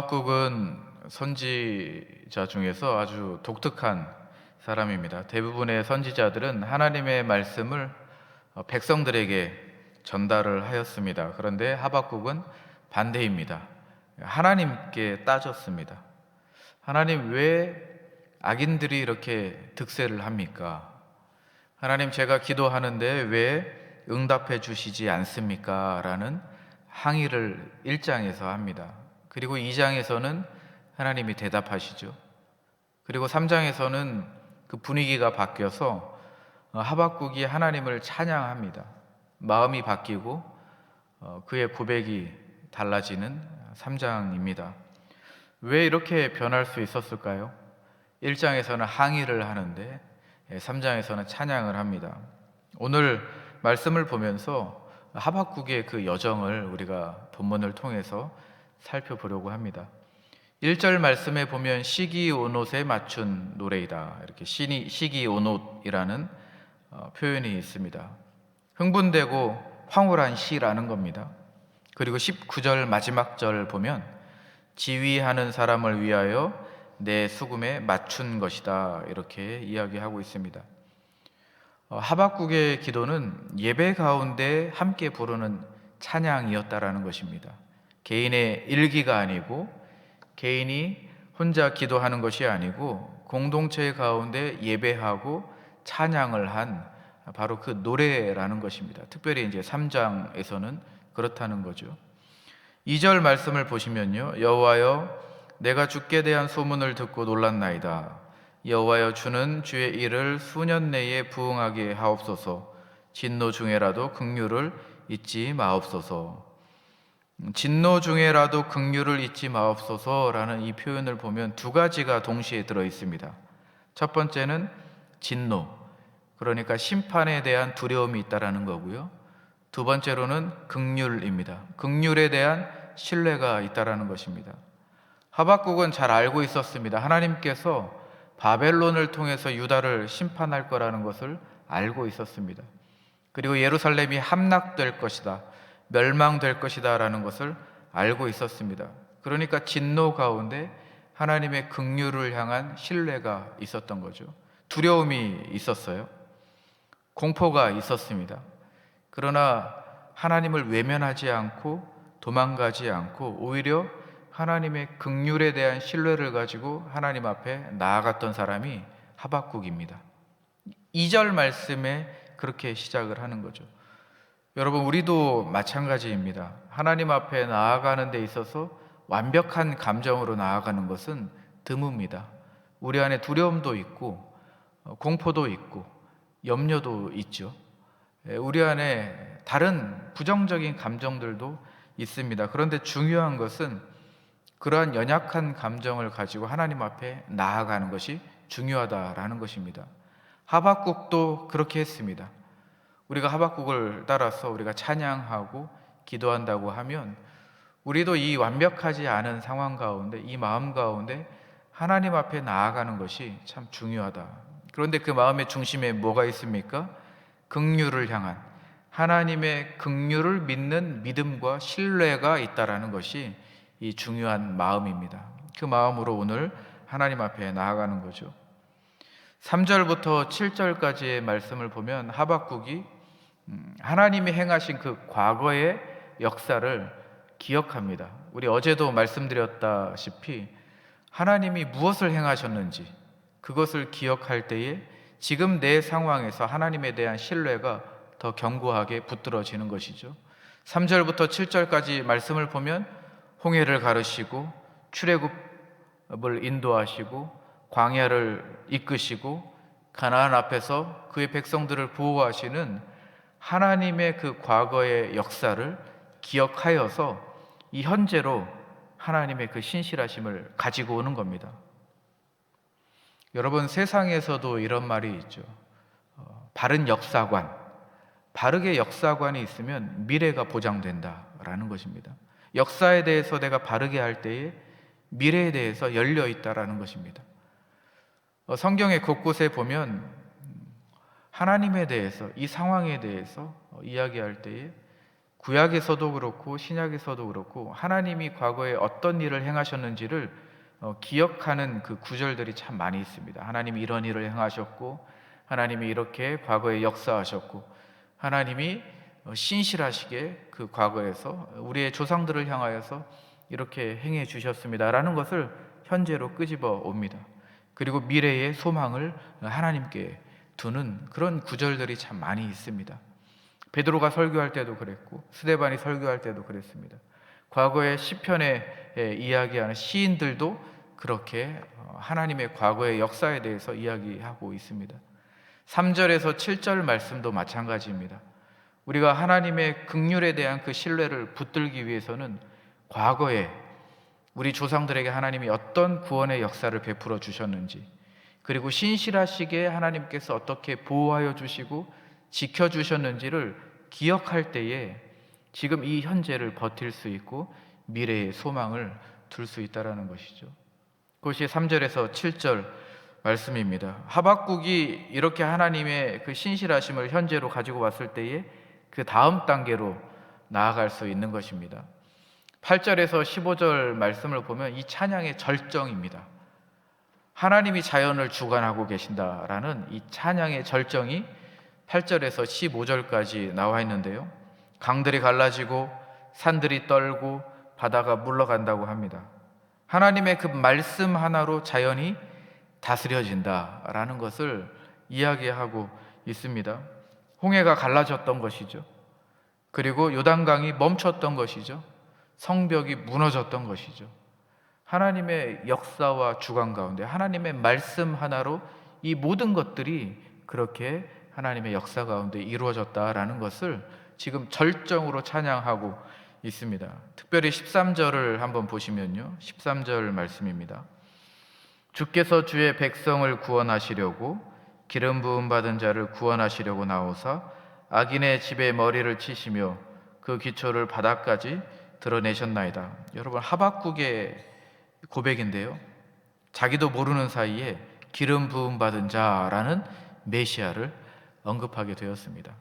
하박국은 선지자 중에서 아주 독특한 사람입니다. 대부분의 선지자들은 하나님의 말씀을 백성들에게 전달을 하였습니다. 그런데 하박국은 반대입니다. 하나님께 따졌습니다. 하나님, 왜 악인들이 이렇게 득세를 합니까? 하나님, 제가 기도하는데 왜 응답해 주시지 않습니까? 라는 항의를 1장에서 합니다. 그리고 2장에서는 하나님이 대답하시죠. 그리고 3장에서는 그 분위기가 바뀌어서 하박국이 하나님을 찬양합니다. 마음이 바뀌고 그의 고백이 달라지는 3장입니다. 왜 이렇게 변할 수 있었을까요? 1장에서는 항의를 하는데 3장에서는 찬양을 합니다. 오늘 말씀을 보면서 하박국의 그 여정을 우리가 본문을 통해서 살펴보려고 합니다. 1절 말씀에 보면 시기온옷에 맞춘 노래이다, 이렇게 시기온옷이라는 표현이 있습니다. 흥분되고 황홀한 시라는 겁니다. 그리고 19절 마지막 절 보면 지휘하는 사람을 위하여 내 수금에 맞춘 것이다, 이렇게 이야기하고 있습니다. 하박국의 기도는 예배 가운데 함께 부르는 찬양이었다라는 것입니다. 개인의 일기가 아니고, 개인이 혼자 기도하는 것이 아니고, 공동체 가운데 예배하고 찬양을 한 바로 그 노래라는 것입니다. 특별히 이제 3장에서는 그렇다는 거죠. 2절 말씀을 보시면요, 여호와여, 내가 주께 대한 소문을 듣고 놀랐나이다. 여호와여, 주는 주의 일을 수년 내에 부응하게 하옵소서. 진노 중에라도 긍휼을 잊지 마옵소서. 진노 중에라도 긍휼을 잊지 마옵소서라는 이 표현을 보면 두 가지가 동시에 들어 있습니다. 첫 번째는 진노, 그러니까 심판에 대한 두려움이 있다라는 거고요. 두 번째로는 긍휼입니다. 긍휼에 대한 신뢰가 있다라는 것입니다. 하박국은 잘 알고 있었습니다. 하나님께서 바벨론을 통해서 유다를 심판할 거라는 것을 알고 있었습니다. 그리고 예루살렘이 함락될 것이다, 멸망될 것이다 라는 것을 알고 있었습니다. 그러니까 진노 가운데 하나님의 긍휼을 향한 신뢰가 있었던 거죠. 두려움이 있었어요. 공포가 있었습니다. 그러나 하나님을 외면하지 않고 도망가지 않고 오히려 하나님의 긍휼에 대한 신뢰를 가지고 하나님 앞에 나아갔던 사람이 하박국입니다. 2절 말씀에 그렇게 시작을 하는 거죠. 여러분, 우리도 마찬가지입니다. 하나님 앞에 나아가는 데 있어서 완벽한 감정으로 나아가는 것은 드뭅니다. 우리 안에 두려움도 있고 공포도 있고 염려도 있죠. 우리 안에 다른 부정적인 감정들도 있습니다. 그런데 중요한 것은 그러한 연약한 감정을 가지고 하나님 앞에 나아가는 것이 중요하다라는 것입니다. 하박국도 그렇게 했습니다. 우리가 하박국을 따라서 우리가 찬양하고 기도한다고 하면 우리도 이 완벽하지 않은 상황 가운데, 이 마음 가운데 하나님 앞에 나아가는 것이 참 중요하다. 그런데 그 마음의 중심에 뭐가 있습니까? 긍휼을 향한, 하나님의 긍휼을 믿는 믿음과 신뢰가 있다라는 것이 이 중요한 마음입니다. 그 마음으로 오늘 하나님 앞에 나아가는 거죠. 3절부터 7절까지의 말씀을 보면 하박국이 하나님이 행하신 그 과거의 역사를 기억합니다. 우리 어제도 말씀드렸다시피 하나님이 무엇을 행하셨는지 그것을 기억할 때에 지금 내 상황에서 하나님에 대한 신뢰가 더 견고하게 붙들어지는 것이죠. 3절부터 7절까지 말씀을 보면 홍해를 가르시고 출애굽을 인도하시고 광야를 이끄시고 가나안 앞에서 그의 백성들을 보호하시는 하나님의 그 과거의 역사를 기억하여서 이 현재로 하나님의 그 신실하심을 가지고 오는 겁니다. 여러분, 세상에서도 이런 말이 있죠. 바른 역사관, 바르게 역사관이 있으면 미래가 보장된다라는 것입니다. 역사에 대해서 내가 바르게 할 때에 미래에 대해서 열려 있다라는 것입니다. 성경의 곳곳에 보면 하나님에 대해서, 이 상황에 대해서 이야기할 때에 구약에서도 그렇고 신약에서도 그렇고 하나님이 과거에 어떤 일을 행하셨는지를 기억하는 그 구절들이 참 많이 있습니다. 하나님이 이런 일을 행하셨고, 하나님이 이렇게 과거에 역사하셨고, 하나님이 신실하시게 그 과거에서 우리의 조상들을 향하여서 이렇게 행해 주셨습니다라는 것을 현재로 끄집어 옵니다. 그리고 미래의 소망을 하나님께 두는 그런 구절들이 참 많이 있습니다. 베드로가 설교할 때도 그랬고 스데반이 설교할 때도 그랬습니다. 과거의 시편에 이야기하는 시인들도 그렇게 하나님의 과거의 역사에 대해서 이야기하고 있습니다. 3절에서 7절 말씀도 마찬가지입니다. 우리가 하나님의 긍휼에 대한 그 신뢰를 붙들기 위해서는 과거에 우리 조상들에게 하나님이 어떤 구원의 역사를 베풀어 주셨는지, 그리고 신실하시게 하나님께서 어떻게 보호하여 주시고 지켜주셨는지를 기억할 때에 지금 이 현재를 버틸 수 있고 미래의 소망을 둘 수 있다는 것이죠. 그것이 3절에서 7절 말씀입니다. 하박국이 이렇게 하나님의 그 신실하심을 현재로 가지고 왔을 때에 그 다음 단계로 나아갈 수 있는 것입니다. 8절에서 15절 말씀을 보면 이 찬양의 절정입니다. 하나님이 자연을 주관하고 계신다라는 이 찬양의 절정이 8절에서 15절까지 나와 있는데요, 강들이 갈라지고 산들이 떨고 바다가 물러간다고 합니다. 하나님의 그 말씀 하나로 자연이 다스려진다라는 것을 이야기하고 있습니다. 홍해가 갈라졌던 것이죠. 그리고 요단강이 멈췄던 것이죠. 성벽이 무너졌던 것이죠. 하나님의 역사와 주관 가운데 하나님의 말씀 하나로 이 모든 것들이 그렇게 하나님의 역사 가운데 이루어졌다라는 것을 지금 절정으로 찬양하고 있습니다. 특별히 13절을 한번 보시면요, 13절 말씀입니다. 주께서 주의 백성을 구원하시려고 기름 부음 받은 자를 구원하시려고 나오사 악인의 집에 머리를 치시며 그 기초를 바닥까지 드러내셨나이다. 여러분, 하박국의 고백인데요, 자기도 모르는 사이에 기름 부음 받은 자라는 메시아를 언급하게 되었습니다.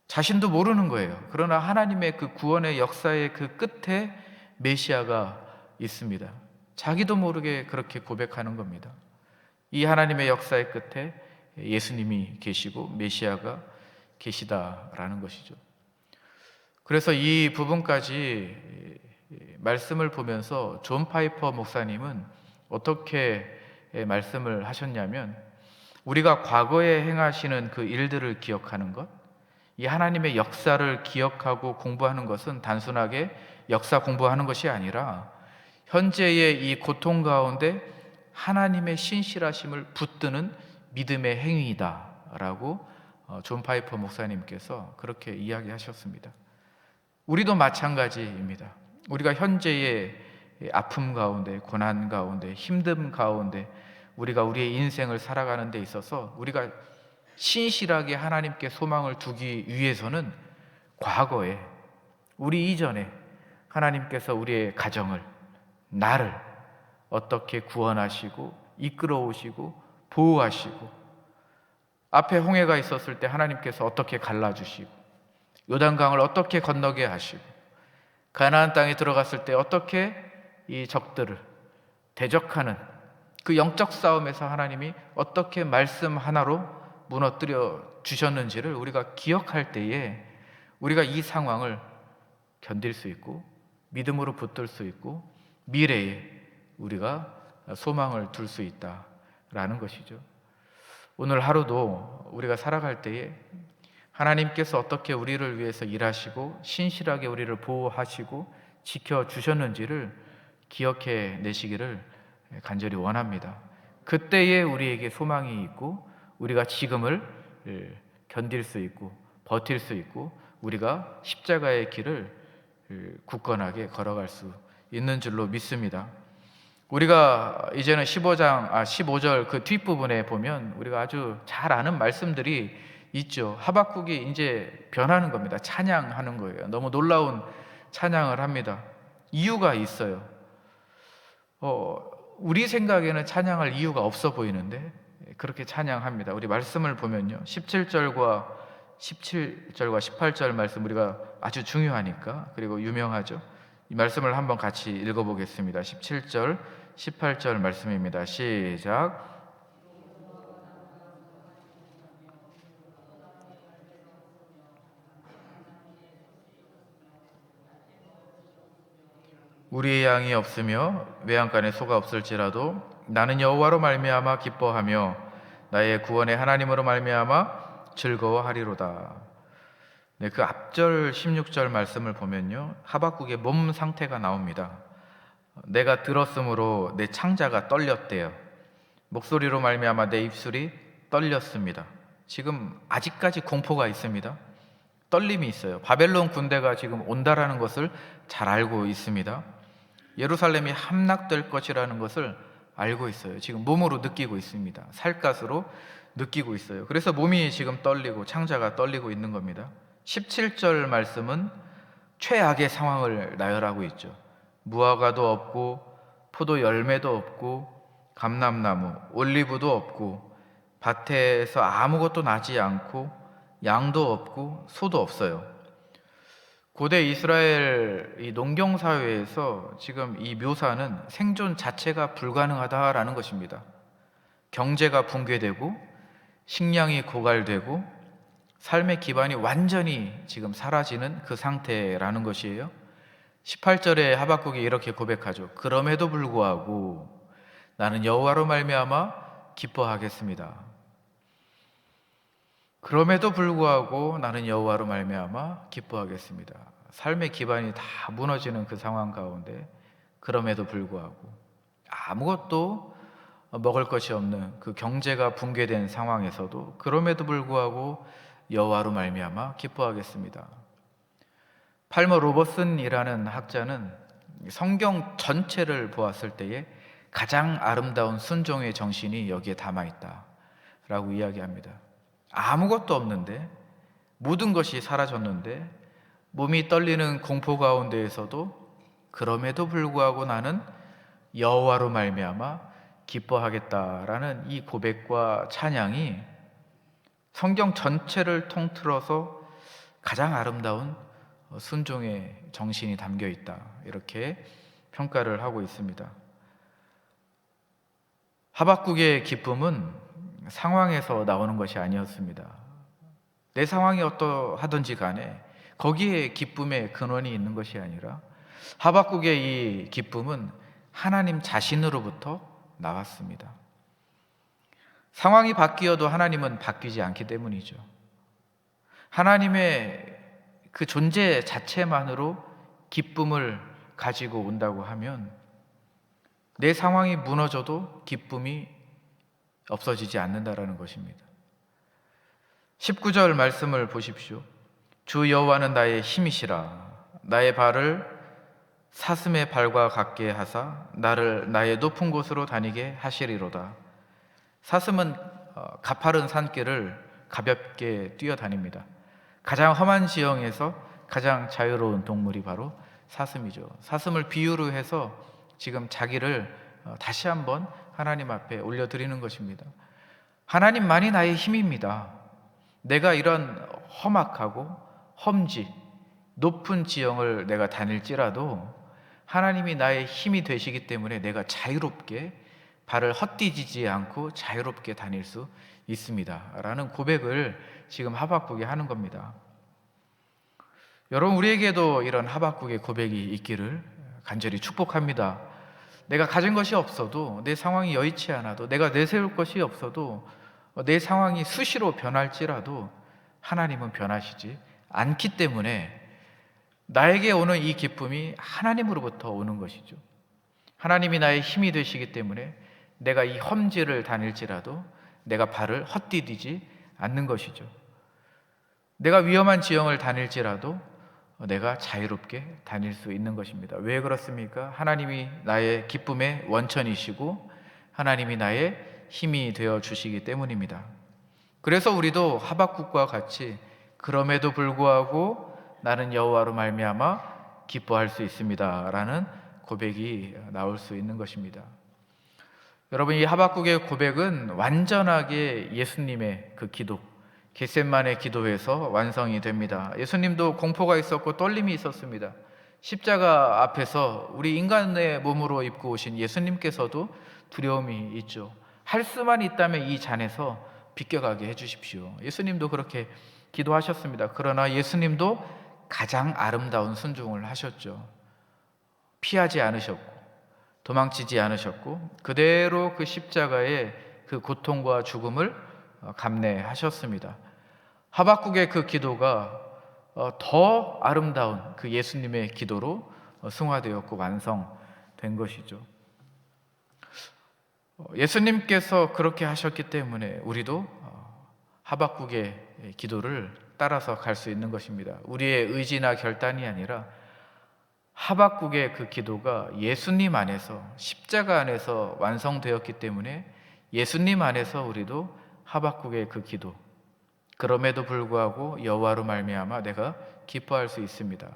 자신도 모르는 거예요. 그러나 하나님의 그 구원의 역사의 그 끝에 메시아가 있습니다. 자기도 모르게 그렇게 고백하는 겁니다. 이 하나님의 역사의 끝에 예수님이 계시고 메시아가 계시다라는 것이죠. 그래서 이 부분까지 말씀을 보면서 존 파이퍼 목사님은 어떻게 말씀을 하셨냐면, 우리가 과거에 행하시는 그 일들을 기억하는 것, 이 하나님의 역사를 기억하고 공부하는 것은 단순하게 역사 공부하는 것이 아니라 현재의 이 고통 가운데 하나님의 신실하심을 붙드는 믿음의 행위이다라고 존 파이퍼 목사님께서 그렇게 이야기하셨습니다. 우리도 마찬가지입니다. 우리가 현재의 아픔 가운데, 고난 가운데, 힘듦 가운데 우리가 우리의 인생을 살아가는 데 있어서 우리가 신실하게 하나님께 소망을 두기 위해서는 과거에, 우리 이전에 하나님께서 우리의 가정을, 나를 어떻게 구원하시고 이끌어 오시고 보호하시고, 앞에 홍해가 있었을 때 하나님께서 어떻게 갈라주시고, 요단강을 어떻게 건너게 하시고, 가나안 땅에 들어갔을 때 어떻게 이 적들을 대적하는 그 영적 싸움에서 하나님이 어떻게 말씀 하나로 무너뜨려 주셨는지를 우리가 기억할 때에 우리가 이 상황을 견딜 수 있고 믿음으로 붙들 수 있고 미래에 우리가 소망을 둘 수 있다라는 것이죠. 오늘 하루도 우리가 살아갈 때에 하나님께서 어떻게 우리를 위해서 일하시고 신실하게 우리를 보호하시고 지켜주셨는지를 기억해 내시기를 간절히 원합니다. 그때에 우리에게 소망이 있고 우리가 지금을 견딜 수 있고 버틸 수 있고 우리가 십자가의 길을 굳건하게 걸어갈 수 있는 줄로 믿습니다. 우리가 이제는 15절 그 뒷부분에 보면 우리가 아주 잘 아는 말씀들이 있죠. 하박국이 이제 변하는 겁니다. 찬양하는 거예요. 너무 놀라운 찬양을 합니다. 이유가 있어요. 우리 생각에는 찬양할 이유가 없어 보이는데 그렇게 찬양합니다. 우리 말씀을 보면요, 17절과 17절과 18절 말씀 우리가 아주 중요하니까, 그리고 유명하죠. 이 말씀을 한번 같이 읽어보겠습니다. 17절, 18절 말씀입니다. 시작. 우리의 양이 없으며 외양간에 소가 없을지라도 나는 여호와로 말미암아 기뻐하며 나의 구원의 하나님으로 말미암아 즐거워하리로다. 네, 그 앞절 16절 말씀을 보면요, 하박국의 몸 상태가 나옵니다. 내가 들었으므로 내 창자가 떨렸대요. 목소리로 말미암아 내 입술이 떨렸습니다. 지금 아직까지 공포가 있습니다. 떨림이 있어요. 바벨론 군대가 지금 온다라는 것을 잘 알고 있습니다. 예루살렘이 함락될 것이라는 것을 알고 있어요. 지금 몸으로 느끼고 있습니다. 살갗으로 느끼고 있어요. 그래서 몸이 지금 떨리고 창자가 떨리고 있는 겁니다. 17절 말씀은 최악의 상황을 나열하고 있죠. 무화과도 없고 포도 열매도 없고 감람나무, 올리브도 없고 밭에서 아무것도 나지 않고 양도 없고 소도 없어요. 고대 이스라엘 이 농경 사회에서 지금 이 묘사는 생존 자체가 불가능하다라는 것입니다. 경제가 붕괴되고 식량이 고갈되고 삶의 기반이 완전히 지금 사라지는 그 상태라는 것이에요. 18절에 하박국이 이렇게 고백하죠. 그럼에도 불구하고 나는 여호와로 말미암아 기뻐하겠습니다. 그럼에도 불구하고 나는 여호와로 말미암아 기뻐하겠습니다. 삶의 기반이 다 무너지는 그 상황 가운데 그럼에도 불구하고 아무것도 먹을 것이 없는 그 경제가 붕괴된 상황에서도 그럼에도 불구하고 여호와로 말미암아 기뻐하겠습니다. 팔머 로버슨이라는 학자는 성경 전체를 보았을 때에 가장 아름다운 순종의 정신이 여기에 담아있다라고 이야기합니다. 아무것도 없는데, 모든 것이 사라졌는데, 몸이 떨리는 공포 가운데에서도 그럼에도 불구하고 나는 여호와로 말미암아 기뻐하겠다라는 이 고백과 찬양이 성경 전체를 통틀어서 가장 아름다운 순종의 정신이 담겨 있다, 이렇게 평가를 하고 있습니다. 하박국의 기쁨은 상황에서 나오는 것이 아니었습니다. 내 상황이 어떠하든지 간에 거기에 기쁨의 근원이 있는 것이 아니라 하박국의 이 기쁨은 하나님 자신으로부터 나왔습니다. 상황이 바뀌어도 하나님은 바뀌지 않기 때문이죠. 하나님의 그 존재 자체만으로 기쁨을 가지고 온다고 하면 내 상황이 무너져도 기쁨이 없어지지 않는다라는 것입니다. 19절 말씀을 보십시오. 주 여호와는 나의 힘이시라. 나의 발을 사슴의 발과 같게 하사 나를 나의 높은 곳으로 다니게 하시리로다. 사슴은 가파른 산길을 가볍게 뛰어다닙니다. 가장 험한 지형에서 가장 자유로운 동물이 바로 사슴이죠. 사슴을 비유로 해서 지금 자기를 다시 한번 하나님 앞에 올려드리는 것입니다. 하나님만이 나의 힘입니다. 내가 이런 험악하고 험지, 높은 지형을 내가 다닐지라도 하나님이 나의 힘이 되시기 때문에 내가 자유롭게 발을 헛디지지 않고 자유롭게 다닐 수 있습니다 라는 고백을 지금 하박국이 하는 겁니다. 여러분, 우리에게도 이런 하박국의 고백이 있기를 간절히 축복합니다. 내가 가진 것이 없어도, 내 상황이 여의치 않아도, 내가 내세울 것이 없어도, 내 상황이 수시로 변할지라도 하나님은 변하시지 않기 때문에 나에게 오는 이 기쁨이 하나님으로부터 오는 것이죠. 하나님이 나의 힘이 되시기 때문에 내가 이 험지를 다닐지라도 내가 발을 헛디디지 않는 것이죠. 내가 위험한 지형을 다닐지라도 내가 자유롭게 다닐 수 있는 것입니다. 왜 그렇습니까? 하나님이 나의 기쁨의 원천이시고 하나님이 나의 힘이 되어 주시기 때문입니다. 그래서 우리도 하박국과 같이 그럼에도 불구하고 나는 여호와로 말미암아 기뻐할 수 있습니다 라는 고백이 나올 수 있는 것입니다. 여러분, 이 하박국의 고백은 완전하게 예수님의 그 기도, 겟셋만의 기도에서 완성이 됩니다. 예수님도 공포가 있었고 떨림이 있었습니다. 십자가 앞에서 우리 인간의 몸으로 입고 오신 예수님께서도 두려움이 있죠. 할 수만 있다면 이 잔에서 비껴가게 해주십시오. 예수님도 그렇게 기도하셨습니다. 그러나 예수님도 가장 아름다운 순종을 하셨죠. 피하지 않으셨고 도망치지 않으셨고 그대로 그 십자가의 그 고통과 죽음을 감내하셨습니다. 하박국의 그 기도가 더 아름다운 그 예수님의 기도로 승화되었고 완성된 것이죠. 예수님께서 그렇게 하셨기 때문에 우리도 하박국의 기도를 따라서 갈 수 있는 것입니다. 우리의 의지나 결단이 아니라 하박국의 그 기도가 예수님 안에서, 십자가 안에서 완성되었기 때문에 예수님 안에서 우리도 하박국의 그 기도, 그럼에도 불구하고 여호와로 말미암아 내가 기뻐할 수 있습니다.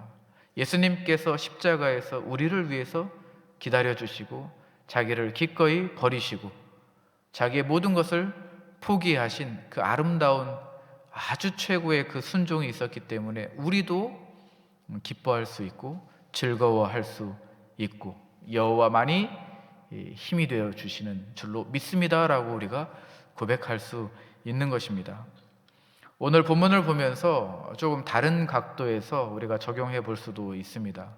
예수님께서 십자가에서 우리를 위해서 기다려주시고 자기를 기꺼이 버리시고 자기의 모든 것을 포기하신 그 아름다운 아주 최고의 그 순종이 있었기 때문에 우리도 기뻐할 수 있고 즐거워할 수 있고 여호와만이 힘이 되어 주시는 줄로 믿습니다라고 우리가 고백할 수 있는 것입니다. 오늘 본문을 보면서 조금 다른 각도에서 우리가 적용해 볼 수도 있습니다.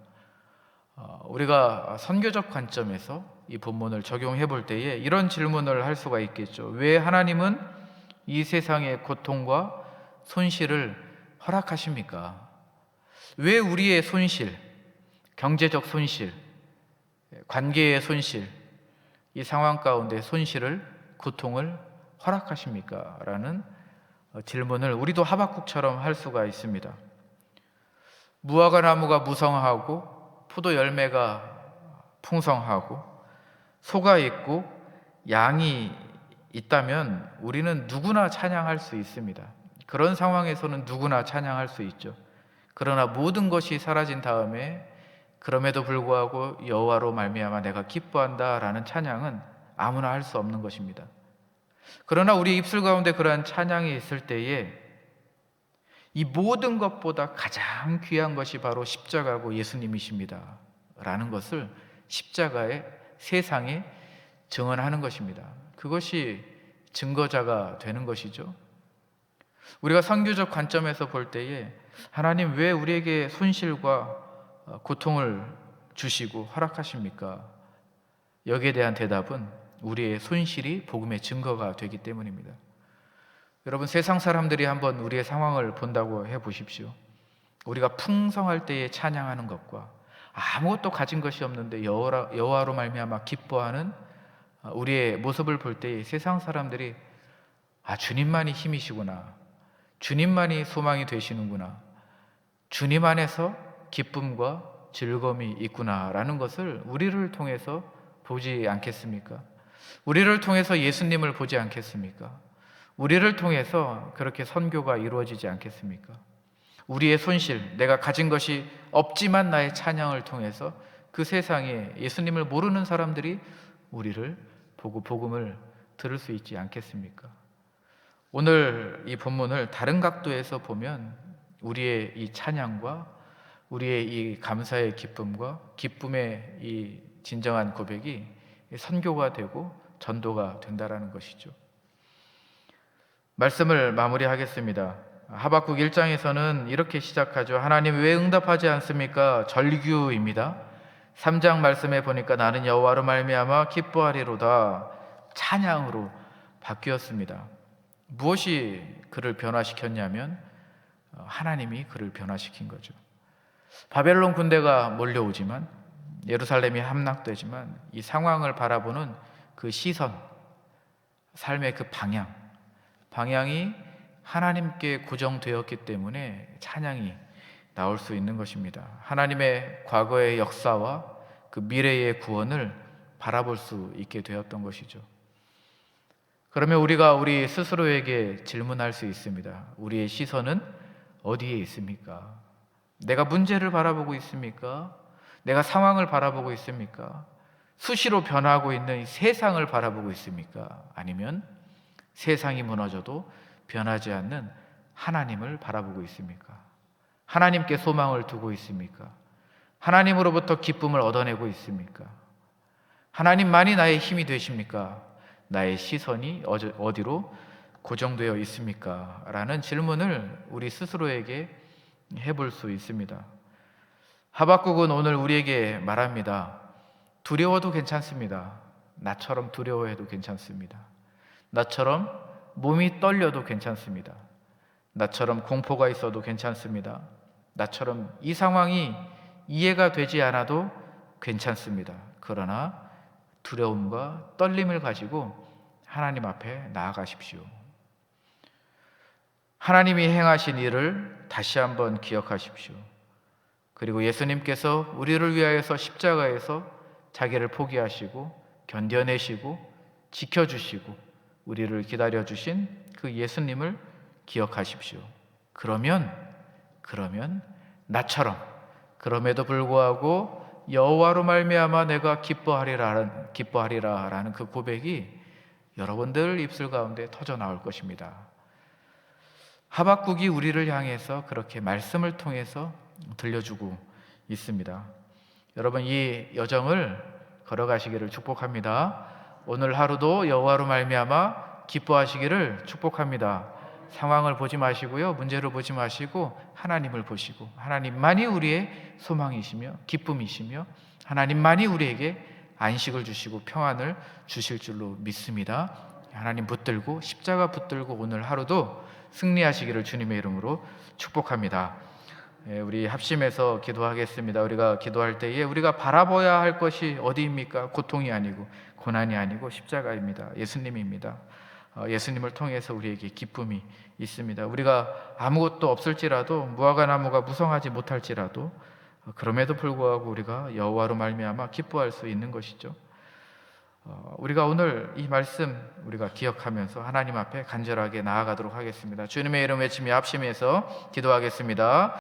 우리가 선교적 관점에서 이 본문을 적용해 볼 때에 이런 질문을 할 수가 있겠죠. 왜 하나님은 이 세상의 고통과 손실을 허락하십니까? 왜 우리의 손실, 경제적 손실, 관계의 손실, 이 상황 가운데 손실을, 고통을 허락하십니까? 라는 질문을 우리도 하박국처럼 할 수가 있습니다. 무화과 나무가 무성하고 포도 열매가 풍성하고 소가 있고 양이 있다면 우리는 누구나 찬양할 수 있습니다. 그런 상황에서는 누구나 찬양할 수 있죠. 그러나 모든 것이 사라진 다음에 그럼에도 불구하고 여호와로 말미암아 내가 기뻐한다라는 찬양은 아무나 할 수 없는 것입니다. 그러나 우리 입술 가운데 그러한 찬양이 있을 때에 이 모든 것보다 가장 귀한 것이 바로 십자가고 예수님이십니다 라는 것을 십자가의 세상에 증언하는 것입니다. 그것이 증거자가 되는 것이죠. 우리가 선교적 관점에서 볼 때에 하나님 왜 우리에게 손실과 고통을 주시고 허락하십니까? 여기에 대한 대답은 우리의 손실이 복음의 증거가 되기 때문입니다. 여러분, 세상 사람들이 한번 우리의 상황을 본다고 해보십시오. 우리가 풍성할 때에 찬양하는 것과 아무것도 가진 것이 없는데 여호와로 말미암아 기뻐하는 우리의 모습을 볼 때에 세상 사람들이 주님만이 힘이시구나, 주님만이 소망이 되시는구나, 주님 안에서 기쁨과 즐거움이 있구나라는 것을 우리를 통해서 보지 않겠습니까? 우리를 통해서 예수님을 보지 않겠습니까? 우리를 통해서 그렇게 선교가 이루어지지 않겠습니까? 우리의 손실, 내가 가진 것이 없지만 나의 찬양을 통해서 그 세상에 예수님을 모르는 사람들이 우리를 보고 복음을 들을 수 있지 않겠습니까? 오늘 이 본문을 다른 각도에서 보면 우리의 이 찬양과 우리의 이 감사의 기쁨과 기쁨의 이 진정한 고백이 선교가 되고 전도가 된다라는 것이죠. 말씀을 마무리하겠습니다. 하박국 1장에서는 이렇게 시작하죠. 하나님 왜 응답하지 않습니까? 절규입니다. 3장 말씀에 보니까 나는 여호와로 말미암아 기뻐하리로다, 찬양으로 바뀌었습니다. 무엇이 그를 변화시켰냐면 하나님이 그를 변화시킨 거죠. 바벨론 군대가 몰려오지만, 예루살렘이 함락되지만 이 상황을 바라보는 그 시선, 삶의 그 방향이 하나님께 고정되었기 때문에 찬양이 나올 수 있는 것입니다. 하나님의 과거의 역사와 그 미래의 구원을 바라볼 수 있게 되었던 것이죠. 그러면 우리가 우리 스스로에게 질문할 수 있습니다. 우리의 시선은 어디에 있습니까? 내가 문제를 바라보고 있습니까? 내가 상황을 바라보고 있습니까? 수시로 변하고 있는 이 세상을 바라보고 있습니까? 아니면 세상이 무너져도 변하지 않는 하나님을 바라보고 있습니까? 하나님께 소망을 두고 있습니까? 하나님으로부터 기쁨을 얻어내고 있습니까? 하나님만이 나의 힘이 되십니까? 나의 시선이 어디로 고정되어 있습니까? 라는 질문을 우리 스스로에게 해볼 수 있습니다. 하박국은 오늘 우리에게 말합니다. 두려워도 괜찮습니다. 나처럼 두려워해도 괜찮습니다. 나처럼 몸이 떨려도 괜찮습니다. 나처럼 공포가 있어도 괜찮습니다. 나처럼 이 상황이 이해가 되지 않아도 괜찮습니다. 그러나 두려움과 떨림을 가지고 하나님 앞에 나아가십시오. 하나님이 행하신 일을 다시 한번 기억하십시오. 그리고 예수님께서 우리를 위하여서 십자가에서 자기를 포기하시고 견뎌내시고 지켜주시고 우리를 기다려주신 그 예수님을 기억하십시오. 그러면 나처럼 그럼에도 불구하고 여호와로 말미암아 내가 기뻐하리라라는 그 고백이 여러분들 입술 가운데 터져 나올 것입니다. 하박국이 우리를 향해서 그렇게 말씀을 통해서 들려주고 있습니다. 여러분, 이 여정을 걸어가시기를 축복합니다. 오늘 하루도 여호와로 말미암아 기뻐하시기를 축복합니다. 상황을 보지 마시고요, 문제를 보지 마시고 하나님을 보시고, 하나님만이 우리의 소망이시며 기쁨이시며 하나님만이 우리에게 안식을 주시고 평안을 주실 줄로 믿습니다. 하나님 붙들고 십자가 붙들고 오늘 하루도 승리하시기를 주님의 이름으로 축복합니다. 우리 합심해서 기도하겠습니다. 우리가 기도할 때에 우리가 바라봐야 할 것이 어디입니까? 고통이 아니고 고난이 아니고 십자가입니다. 예수님입니다. 예수님을 통해서 우리에게 기쁨이 있습니다. 우리가 아무것도 없을지라도, 무화과 나무가 무성하지 못할지라도 그럼에도 불구하고 우리가 여호와로 말미암아 기뻐할 수 있는 것이죠. 우리가 오늘 이 말씀 우리가 기억하면서 하나님 앞에 간절하게 나아가도록 하겠습니다. 주님의 이름 외치며 합심해서 기도하겠습니다.